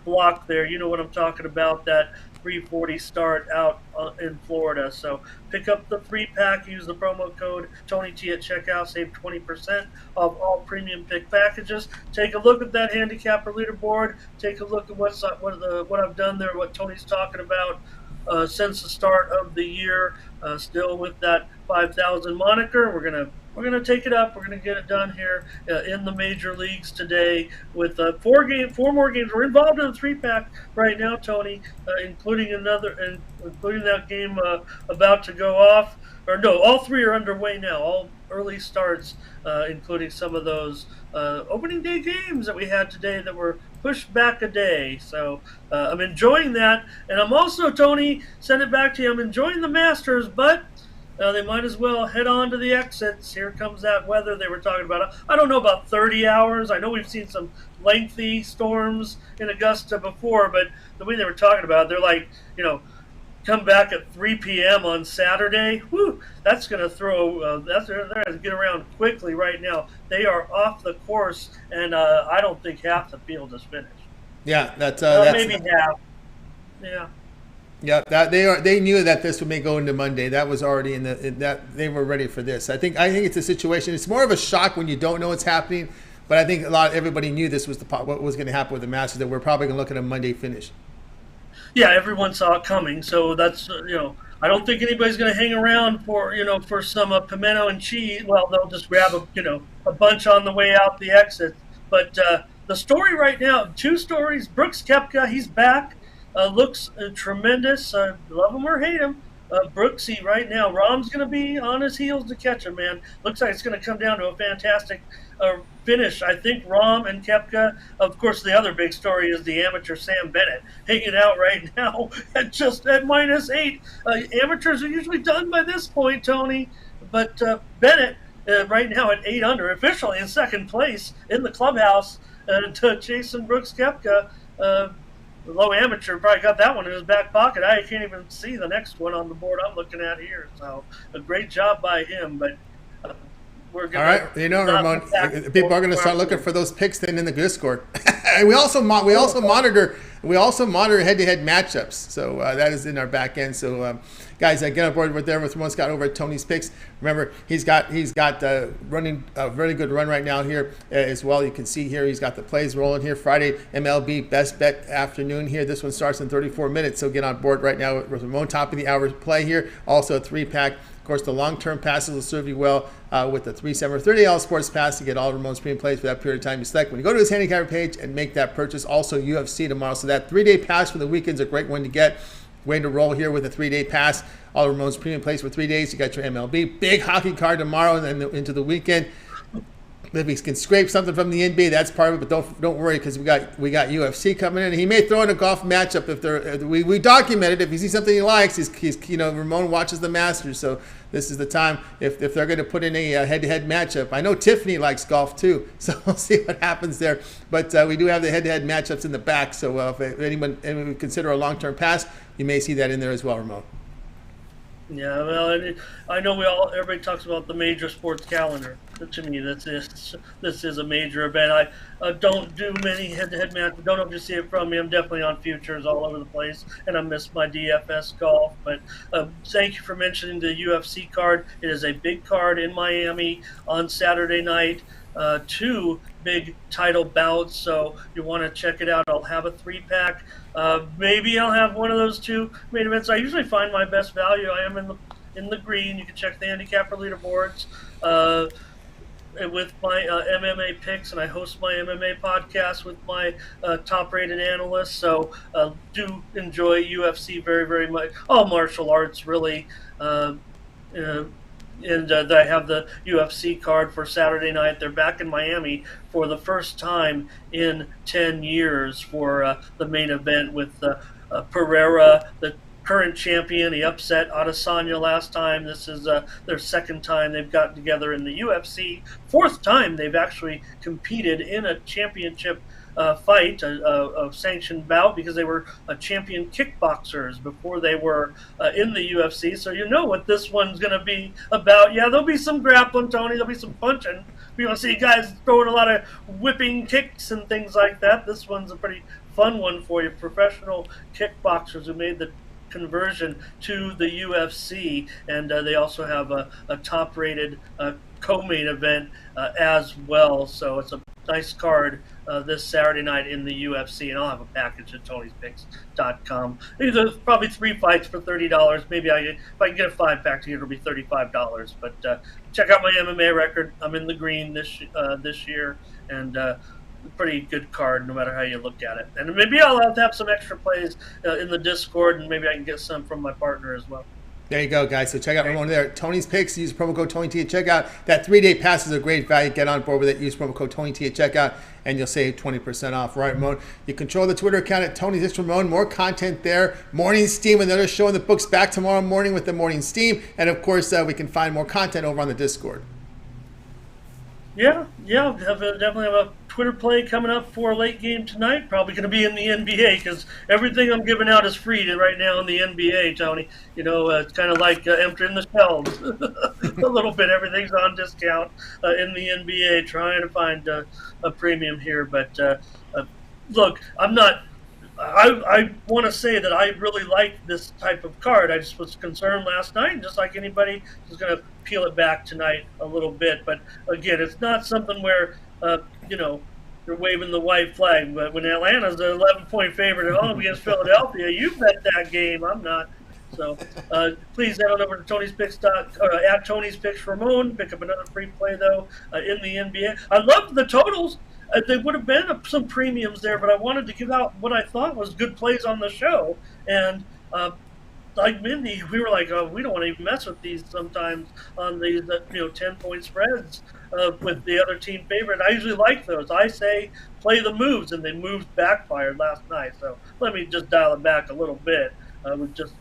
block there. You know what I'm talking about, that 3:40 start out in Florida. So pick up the 3-pack, use the promo code TonyT at checkout, save 20% off all premium pick packages. Take a look at that handicapper leaderboard. Take a look at what I've done there, what Tony's talking about since the start of the year. Still with that 5,000 moniker. We're gonna take it up. We're gonna get it done here in the major leagues today with four more games. We're involved in a 3-pack right now, Tony, including that game about to go off. Or no, all 3 are underway now. All early starts, including some of those opening day games that we had today that were pushed back a day. So I'm enjoying that, and I'm also, Tony, send it back to you. I'm enjoying the Masters, but they might as well head on to the exits. Here comes that weather they were talking about. I don't know about 30 hours. I know we've seen some lengthy storms in Augusta before, but the way they were talking about it, they're like, come back at 3 p.m. on Saturday. Whew, that's going to throw. They're going to get around quickly right now. They are off the course, and I don't think half the field is finished. Yeah, that's maybe half. Yeah. Yeah, they knew that this may go into Monday. That was already that they were ready for this. I think it's a situation. It's more of a shock when you don't know what's happening, but I think everybody knew this was what was going to happen with the Masters. That we're probably going to look at a Monday finish. Yeah, everyone saw it coming. So that's I don't think anybody's going to hang around for some pimento and cheese. Well, they'll just grab a bunch on the way out the exit. But the story right now, 2 stories. Brooks Koepka, he's back. Looks tremendous. Love him or hate him. Brooksy right now. Rahm's going to be on his heels to catch him, man. Looks like it's going to come down to a fantastic finish. I think Rahm and Koepka. Of course, the other big story is the amateur Sam Bennett hanging out right now at -8. Amateurs are usually done by this point, Tony. But Bennett right now at 8 under, officially in second place in the clubhouse to chasing Brooks Koepka. The low amateur probably got that one in his back pocket. I can't even see the next one on the board I'm looking at here. So a great job by him. But we're going all right, Ramon, people are going to start looking for those picks then in the Discord. And we also monitor head-to-head matchups. So that is in our back end. So guys, get on board right there with Ramon Scott over at Tony's Picks. Remember, he's got running a really good run right now here as well. You can see here he's got the plays rolling here. Friday MLB best bet afternoon here. This one starts in 34 minutes. So get on board right now with Ramon, top of the hour play here. Also a 3-pack. Of course, the long-term passes will serve you well with the 3-7 or $30 sports pass to get all Ramon's premium plays for that period of time you select. When you go to his handicapper page and make that purchase, also UFC tomorrow. So that 3-day pass for the weekend is a great one to get. Way to roll here with a 3-day pass. All Ramon's premium plays for 3 days. You got your MLB. Big hockey card tomorrow and then into the weekend. If he can scrape something from the NBA, that's part of it. But don't worry, because we got UFC coming in. He may throw in a golf matchup if we documented. If you see something he likes, he's Ramon watches the Masters, so this is the time if they're going to put in a head-to-head matchup. I know Tiffany likes golf too, so we'll see what happens there. But we do have the head-to-head matchups in the back, so if anyone would consider a long-term pass, you may see that in there as well, Ramon. Yeah, well, I know everybody talks about the major sports calendar. To me, this is a major event. I don't do many head-to-head matches. Don't know if you see it from me. I'm definitely on futures all over the place, and I miss my DFS golf. But thank you for mentioning the UFC card. It is a big card in Miami on Saturday night. 2 big title bouts, so you want to check it out. I'll have a 3-pack. Maybe I'll have one of those 2 main events. I usually find my best value. I am in the green. You can check the handicapper leaderboards with my MMA picks, and I host my MMA podcast with my top-rated analysts. So do enjoy UFC very, very much. All martial arts, really. And I have the UFC card for Saturday night. They're back in Miami for the first time in 10 years for the main event with Pereira, the current champion. He upset Adesanya last time. This is their second time they've gotten together in the UFC. Fourth time they've actually competed in a championship fight, a sanctioned bout, because they were champion kickboxers before they were in the UFC. So you know what this one's going to be about. Yeah, there'll be some grappling, Tony. There'll be some punching. We're going to see guys throwing a lot of whipping kicks and things like that. This one's a pretty fun one for you. Professional kickboxers who made the conversion to the UFC, and they also have a top-rated co-main event as well. So it's a nice card this Saturday night in the UFC, and I'll have a package at Tony'sPicks.com. There's probably 3 fights for $30. Maybe if I can get a 5-pack to you, it'll be $35. But check out my MMA record. I'm in the green this year, and pretty good card no matter how you look at it. And maybe I'll have some extra plays in the Discord, and maybe I can get some from my partner as well. There you go, guys. So check out Ramon there. Tony's Picks. Use promo code TonyT at checkout. That 3-day pass is a great value. Get on board with it. Use promo code TonyT at checkout, and you'll save 20% off. Right, Ramon? You control the Twitter account at Tony's Picks Ramon. More content there. Morning Steam. Another show in the books back tomorrow morning with the Morning Steam. And, of course, we can find more content over on the Discord. Yeah, definitely have a Twitter play coming up for a late game tonight. Probably going to be in the NBA because everything I'm giving out is free right now in the NBA, Tony. You know, it's kind of like emptying the shelves a little bit. Everything's on discount in the NBA. Trying to find a premium here, but look, I'm not. I want to say that I really like this type of card. I just was concerned last night, and just like anybody, is going to peel it back tonight a little bit. But again, it's not something where you're waving the white flag. But when Atlanta's an 11-point favorite at home against Philadelphia, you bet that game. I'm not. So please head on over to Tony's Picks at Tony's Picks Ramon. Pick up another free play though in the NBA. I love the totals. There would have been some premiums there, but I wanted to give out what I thought was good plays on the show. And like Mindy, we were like, oh, we don't want to even mess with these sometimes on these 10-point spreads with the other team favorite. I usually like those. I say play the moves, and the moves backfired last night. So let me just dial it back a little bit with just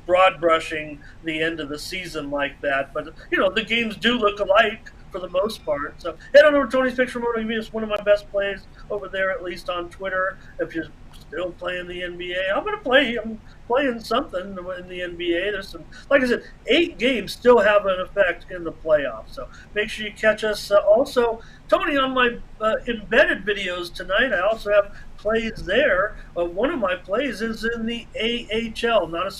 broad brushing the end of the season like that. But the games do look alike for the most part. So head on over to Tony's Picks Ramon. It's one of my best plays over there, at least on Twitter. If you're still playing the NBA, I'm playing something in the NBA. There's some, like I said, 8 games still have an effect in the playoffs. So make sure you catch us. Also, Tony, on my embedded videos tonight, I also have plays there. One of my plays is in the AHL, not a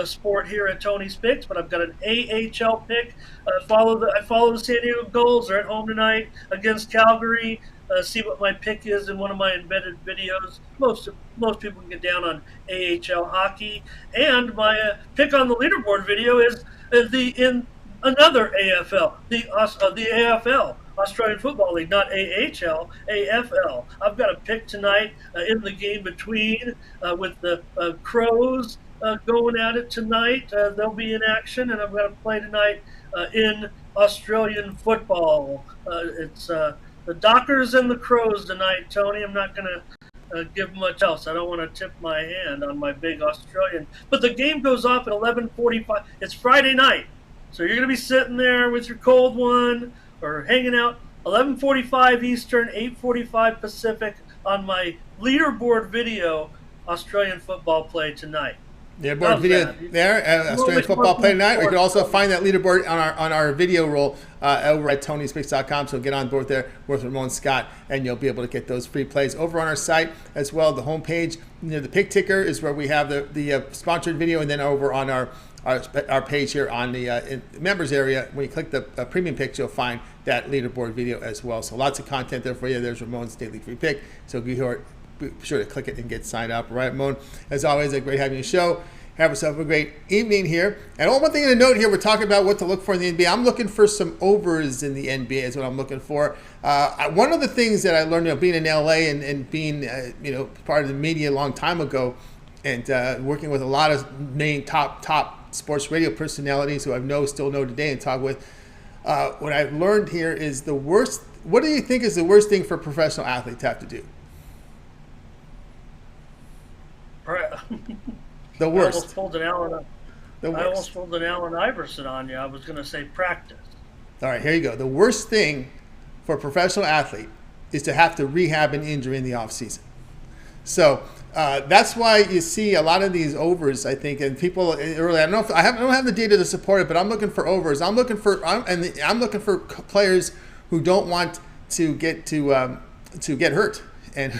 sport here at Tony's Picks, but I've got an AHL pick. I follow the San Diego Gulls. They're at home tonight against Calgary. See what my pick is in one of my embedded videos. Most people can get down on AHL hockey, and my pick on the leaderboard video is in another AFL, the AFL. Australian Football League, not AHL, AFL. I've got a pick tonight in the game between with the Crows going at it tonight. They'll be in action, and I've got a play tonight in Australian football. It's the Dockers and the Crows tonight, Tony. I'm not going to give much else. I don't want to tip my hand on my big Australian. But the game goes off at 11:45. It's Friday night, so you're going to be sitting there with your cold one or hanging out. 11:45 Eastern, 8:45 Pacific on my leaderboard video. Australian football play tonight. Leaderboard video there, Australian football play tonight. We can also find that leaderboard on our video roll over at Tony'sPicks.com. So get on board there with Ramon Scott, and you'll be able to get those free plays over on our site as well. The homepage, the pick ticker is where we have the sponsored video, and then over on our page here on the members area, when you click the premium picks, you'll find that leaderboard video as well. So lots of content there for you. There's Ramon's daily free pick. So be sure to click it and get signed up. Right, Ramon? As always, a great having you show. Have yourself a great evening here. And one thing to note here, we're talking about what to look for in the NBA. I'm looking for some overs in the NBA is what I'm looking for. One of the things that I learned, being in LA and being part of the media a long time ago, and working with a lot of main top sports radio personalities who I still know today and talk with, what I've learned here is the worst. What do you think is the worst thing for a professional athlete to have to do? The I almost worst. pulled an Allen. The I almost worst. pulled an Allen Iverson on you. I was going to say practice. All right, here you go. The worst thing for a professional athlete is to have to rehab an injury in the offseason. So that's why you see a lot of these overs, I think, and people early. I don't have the data to support it, but I'm looking for overs. I'm looking for players who don't want to get hurt and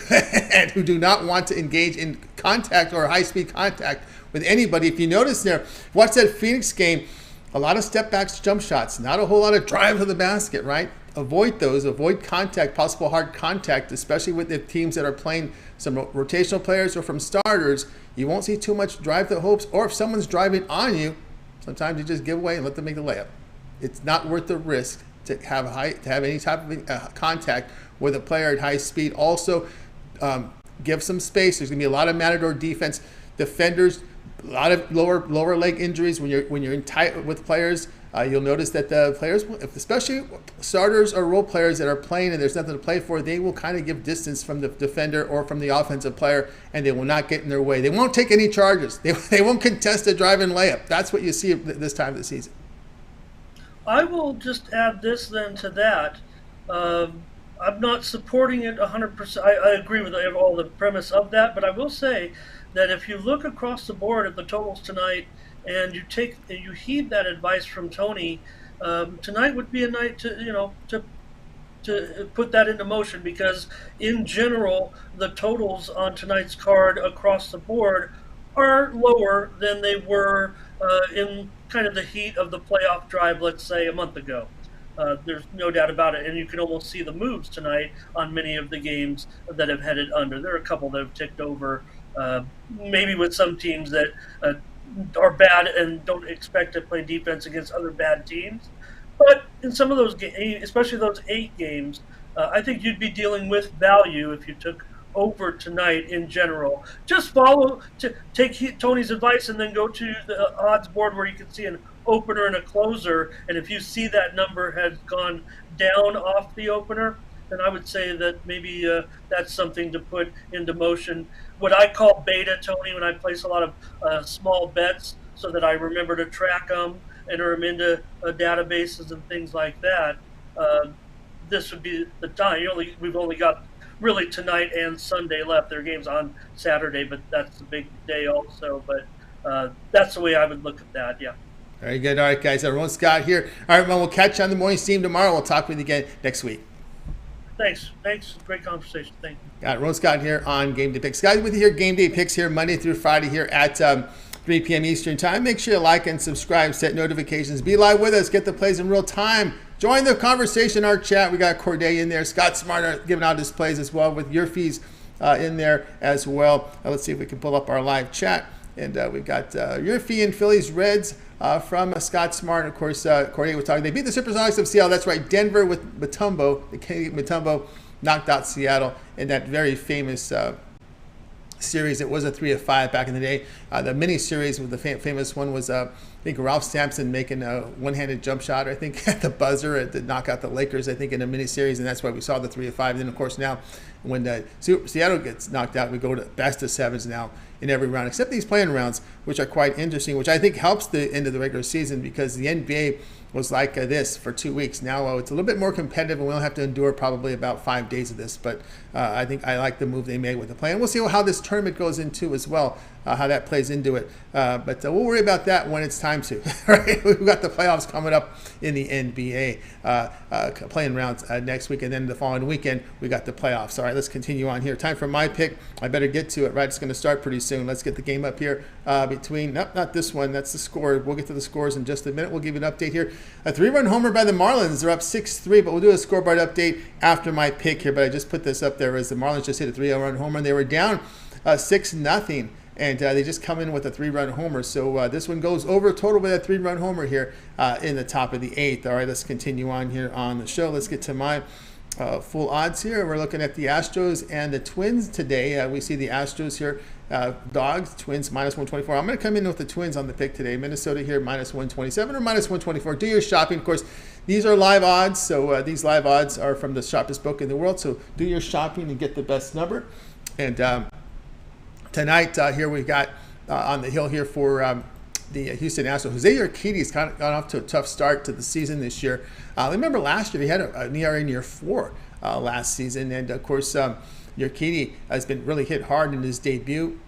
and who do not want to engage in contact or high speed contact with anybody. If you notice there, watch that Phoenix game. A lot of step backs, jump shots, not a whole lot of drive to the basket, right? Avoid those, avoid contact, possible hard contact, especially with the teams that are playing some rotational players or from starters. You won't see too much drive to hopes, or if someone's driving on you, sometimes you just give away and let them make the layup. It's not worth the risk to have any type of contact with a player at high speed. Also, give some space. There's going to be a lot of matador defense. Defenders, a lot of lower leg injuries when you're in tight with players. You'll notice that the players, especially starters or role players that are playing and there's nothing to play for, they will kind of give distance from the defender or from the offensive player, and they will not get in their way. They won't take any charges. They won't contest a drive-in layup. That's what you see this time of the season. I will just add this then to that. I'm not supporting it 100%. I agree with all the premise of that, but I will say that if you look across the board at the totals tonight and you heed that advice from Tony, tonight would be a night to put that into motion, because in general the totals on tonight's card across the board are lower than they were in kind of the heat of the playoff drive, let's say a month ago. There's no doubt about it, and you can almost see the moves tonight on many of the games that have headed under. There are a couple that have ticked over, maybe with some teams that are bad and don't expect to play defense against other bad teams. But in some of those games, especially those 8 games, I think you'd be dealing with value if you took over tonight in general. Just take Tony's advice and then go to the odds board where you can see an opener and a closer. And if you see that number has gone down off the opener, then I would say that maybe that's something to put into motion. What I call beta, Tony, when I place a lot of small bets so that I remember to track them, enter them into databases and things like that. This would be the time. We've only got really tonight and Sunday left. There are games on Saturday, but that's a big day also. But that's the way I would look at that, yeah. Very good. All right, guys. Ramon Scott here. All right, well, we'll catch you on the morning steam tomorrow. We'll talk with you again next week. Thanks. Great conversation. Thank you. Got Ramon Scott here on Game Day Picks. Guys, with you here, Game Day Picks here Monday through Friday here at 3 p.m. Eastern Time. Make sure you like and subscribe, set notifications. Be live with us. Get the plays in real time. Join the conversation, our chat. We got Corday in there. Scott Smarter giving out his plays as well with your fees in there as well. Let's see if we can pull up our live chat. And we've got your fee in Phillies Reds from Scott Smart. And of course, Corday was talking. They beat the Supersonics of Seattle. That's right. Denver with Mutombo. The Canadian Mutombo knocked out Seattle in that very famous series. It was a 3-5 back in the day. The mini series with the famous one was I think Ralph Sampson making a one-handed jump shot, I think, at the buzzer to knock out the Lakers, I think, in a mini series, and that's why we saw the 3-5. And then, of course, now when Seattle gets knocked out, we go to best of sevens now in every round, except these playing rounds, which are quite interesting, which I think helps the end of the regular season, because the NBA was like this for 2 weeks. Now it's a little bit more competitive, and we don't have to endure probably about 5 days of this. But I think I like the move they made with the play. And we'll see how this tournament goes into as well, how that plays into it. But we'll worry about that when it's time to. Right? We've got the playoffs coming up in the NBA playing rounds next week. And then the following weekend, we got the playoffs. All right, let's continue on here. Time for my pick. I better get to it, right? It's going to start pretty soon. Let's get the game up here between, not this one. That's the score. We'll get to the scores in just a minute. We'll give you an update here. A 3-run homer by the Marlins. They're up 6-3, but we'll do a scoreboard update after my pick here. But I just put this up there as the Marlins just hit a 3-run homer, and they were down 6-0. And they just come in with a 3-run homer. So this one goes over total with a 3-run homer here in the top of the 8th. All right, let's continue on here on the show. Let's get to my full odds here. We're looking at the Astros and the Twins today. We see the Astros here, dogs, Twins -124. I'm going to come in with the Twins on the pick today. Minnesota here -127 or -124. Do your shopping. Of course, these are live odds. So these live odds are from the sharpest book in the world. So do your shopping and get the best number. And tonight here we've got on the hill here for the Houston Astros. Jose Urquidy's kind of gone off to a tough start to the season this year. Remember last year he had an ERA near 4 last season, and of course Urquidy has been really hit hard in his debut.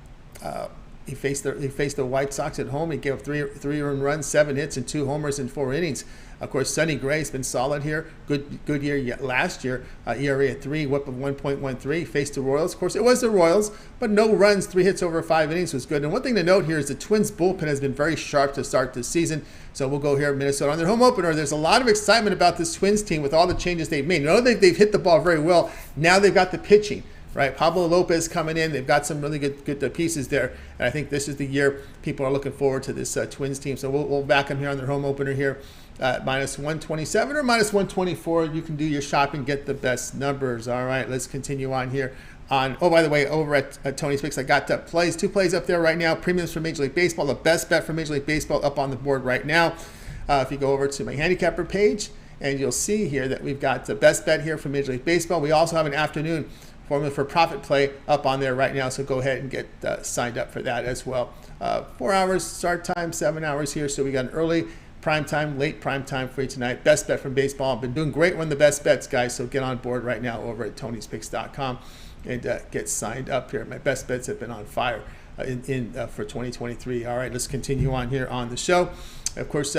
He faced the White Sox at home. He gave up three earned runs, 7 hits, and 2 homers in 4 innings. Of course, Sonny Gray's been solid here. Good year last year. ERA at 3, WHIP of 1.13. Faced the Royals. Of course, it was the Royals, but no runs, 3 hits over 5 innings was good. And one thing to note here is the Twins bullpen has been very sharp to start this season. So we'll go here in Minnesota on their home opener. There's a lot of excitement about this Twins team with all the changes they've made. You know they've hit the ball very well. Now they've got the pitching. Right, Pablo Lopez coming in. They've got some really good pieces there, and I think this is the year people are looking forward to this Twins team. So we'll back them here on their home opener here, minus 127 or minus 124. You can do your shopping, get the best numbers. All right, let's continue on here. Oh, by the way, over at Tony's Picks, I got 2 plays up there right now. Premiums for Major League Baseball, the best bet for Major League Baseball up on the board right now. If you go over to my handicapper page, and you'll see here that we've got the best bet here for Major League Baseball. We also have an afternoon formula for profit play up on there right now, so go ahead and get signed up for that as well. 4 hours start time, 7 hours here, so we got an early prime time, late prime time for you tonight. Best bet from baseball. I've been doing great one of the best bets, guys, so get on board right now over at tonyspicks.com and get signed up here. My best bets have been on fire for 2023. All right, let's continue on here on the show. Of course,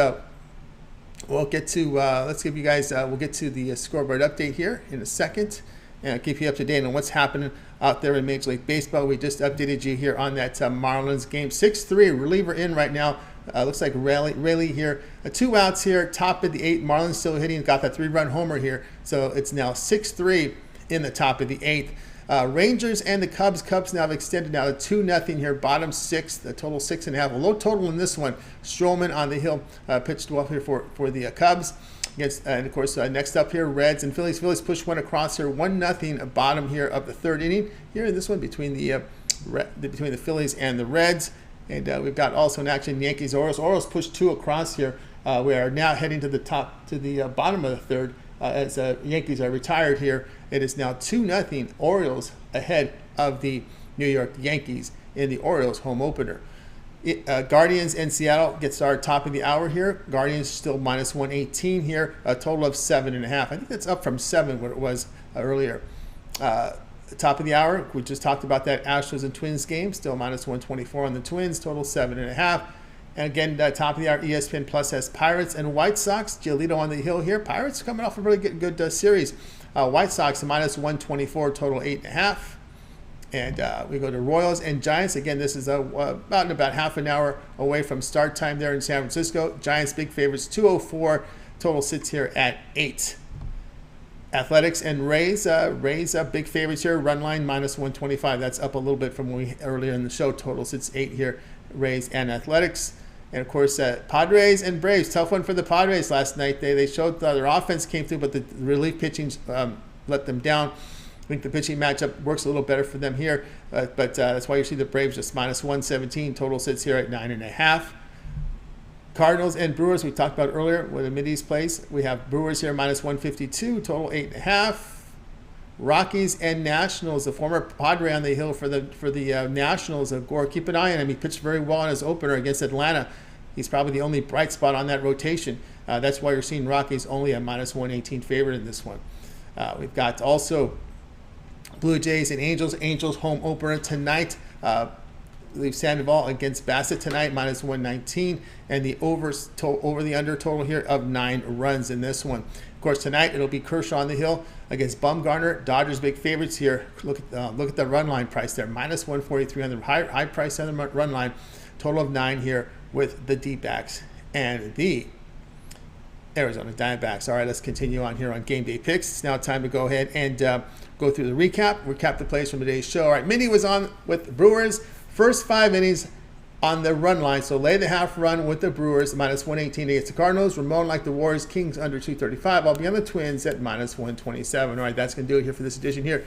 we'll get to let's give you guys we'll get to the scoreboard update here in a second, and keep you up to date on what's happening out there in Major League Baseball. We just updated you here on that Marlins game. 6-3, reliever in right now. Looks like Rayleigh here. 2 outs here, top of the 8th. Marlins still hitting, got that 3-run homer here. So it's now 6-3 in the top of the 8th. Rangers and the Cubs. Cubs now have extended now to 2-0 here. Bottom 6, the total 6.5. A low total in this one. Stroman on the hill pitched well here for the Cubs. And of course, next up here, Reds and Phillies. Phillies push one across here, 1-0 bottom here of the 3rd inning. Here in this one between the Phillies and the Reds. And we've got also in action Yankees, Orioles. Orioles push 2 across here. We are now heading to the bottom of the 3rd as Yankees are retired here. It is now 2-0 Orioles ahead of the New York Yankees in the Orioles home opener. Guardians and Seattle get started top of the hour here. Guardians still minus 118 here, a total of 7.5. I think that's up from 7 what it was earlier. Top of the hour, we just talked about that Astros and Twins game, still minus 124 on the Twins, total 7.5. And again, top of the hour, ESPN Plus has Pirates and White Sox. Giolito on the hill here. Pirates coming off a really good series. White Sox minus 124, total 8.5. And we go to Royals and Giants. Again, this is about half an hour away from start time there in San Francisco. Giants big favorites, 204. Total sits here at 8. Athletics and Rays. Rays big favorites here. Run line minus 125. That's up a little bit from when we earlier in the show. Total sits 8 here. Rays and Athletics. And of course, Padres and Braves. Tough one for the Padres last night. They showed their offense came through, but the relief pitching let them down. I think the pitching matchup works a little better for them here, but that's why you see the Braves just minus 117. Total sits here at 9.5. Cardinals and Brewers, we talked about earlier with the Mindy's place. We have Brewers here minus 152, total 8.5. Rockies and Nationals, the former Padre on the hill for the Nationals, Gore. Keep an eye on him. He pitched very well in his opener against Atlanta. He's probably the only bright spot on that rotation. That's why you're seeing Rockies only a minus 118 favorite in this one. We've got also Blue Jays and Angels. Angels home opener tonight. Leave Sandoval against Bassett tonight, minus 119. And the over the under total here of 9 runs in this one. Of course, tonight it'll be Kershaw on the hill against Bumgarner. Dodgers big favorites here. Look at the run line price there, minus 143 on the high price on the run line. Total of 9 here with the D-backs and the Arizona Diamondbacks. All right, let's continue on here on Game Day Picks. It's now time to go ahead and go through the recap the plays from today's show. All right, Mindy was on with the Brewers. First 5 innings on the run line. So lay the half run with the Brewers, minus 118 against the Cardinals. Ramon like the Warriors, Kings under 235. I'll be on the Twins at minus 127. All right, that's going to do it here for this edition here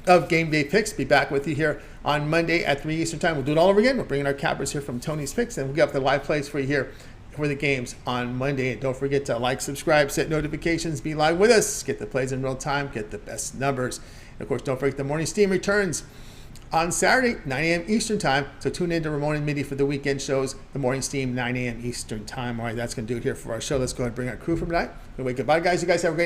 of Game Day Picks. Be back with you here on Monday at 3 Eastern Time. We'll do it all over again. We're bringing our cappers here from Tony's Picks, and we'll get up the live plays for you here for the games on Monday. And don't forget to like, subscribe, set notifications, be live with us, get the plays in real time, get the best numbers. And of course, don't forget the morning steam returns on Saturday, 9 a.m. Eastern Time. So tune in to Ramon and Mindy for the weekend shows. The morning steam, 9 a.m. Eastern Time. All right, that's going to do it here for our show. Let's go ahead and bring our crew from tonight. Anyway, goodbye, guys. You guys have a great